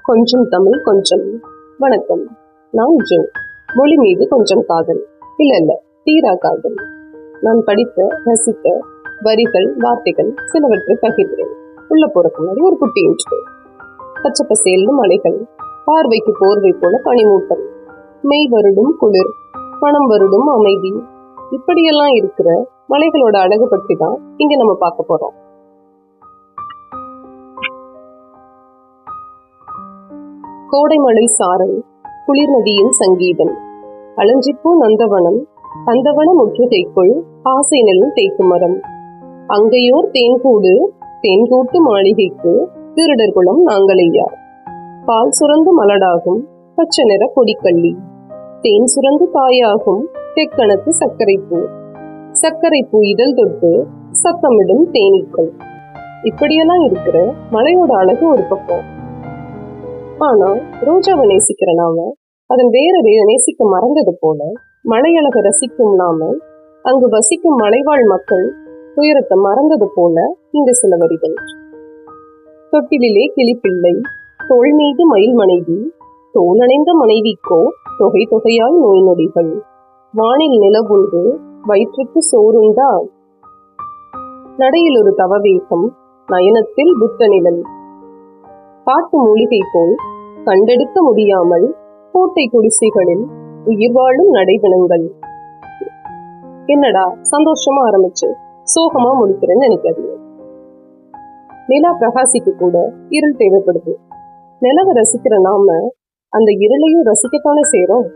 கொஞ்சம் தமிழ் கொஞ்சம். வணக்கம், நான் ஜோ. மொழி மீது கொஞ்சம் காதல். இல்ல தீரா காதல். நான் படித்த ரசித்த வரிகள் வார்த்தைகள் சிலவற்றை பகிர்கிறேன். உள்ள போறதுக்கு முன்னாடி ஒரு குட்டி இன்ட்ரோ. பச்சை பசேல்னு மலைகள், பார்வைக்கு போர்வை போல பனிமூட்டம், மெய் வருடும் குளிர், மனம் வருடும் அமைதி, இப்படியெல்லாம் இருக்கிற மலைகளோட அழகு பற்றி தான் இங்க நம்ம பார்க்க போறோம். கோடைமலை சாரல், குளிர் நதியின் சங்கீதம், அலஞ்சிப்பூ நந்தவனம், அந்தவன முற்றுகைக்குள் ஆசை நெல்லும் தேக்கு மரம், அங்கையோர் தேன்கூடு, தேன்கூட்டு மாளிகைக்கு திருடர் குலம் நாங்களையா, பால் சுரந்து மலடாகும் பச்சை நிற கொடிக்கள்ளி, தேன் சுரந்து காயாகும் தெக்கணத்து சர்க்கரைப்பூ, சர்க்கரைப்பூ இதழ் தொட்டு சத்தமிடும் தேனீக்கள், இப்படியெல்லாம் இருக்கிற மலையோட அழகு ஒரு பக்கம். ஆனா ரோஜாவை நேசிக்கிற நாம அதன் வேற நேசிக்க மறந்தது போல, மலையழக ரசிக்கும் நாம அங்கு வசிக்கும் மலைவாழ் மக்கள் துயரத்தை மறந்தது போல இங்க சில வரிகள். தொட்டிலே கிளிப்பிள்ளை, தோள் மீது மயில் மனைவி, தோலணைந்த மனைவிக்கோ தொகை தொகையாய் நோய் நொடிகள், வானில் நிலவுண்டு வயிற்றுக்கு சோறுண்டா, நடையில் ஒரு தவவேகம், நயனத்தில் புத்த நிழல், காட்டு மூலிகை போல் கண்டெடுக்க முடியாமல் கோட்டை குடிசைகளில் உயிர் வாழும் நடைபெணங்கள். என்னடா சந்தோஷமா ஆரம்பிச்சு சோகமா முடிக்கிறேன்னு நினைக்காதீங்க. நிலா பிரகாசிக்கு கூட இருள் தேவைப்படுது. நிலவை ரசிக்கிற நாம அந்த இருளையும் ரசிக்கத்தானே செய்றோம்.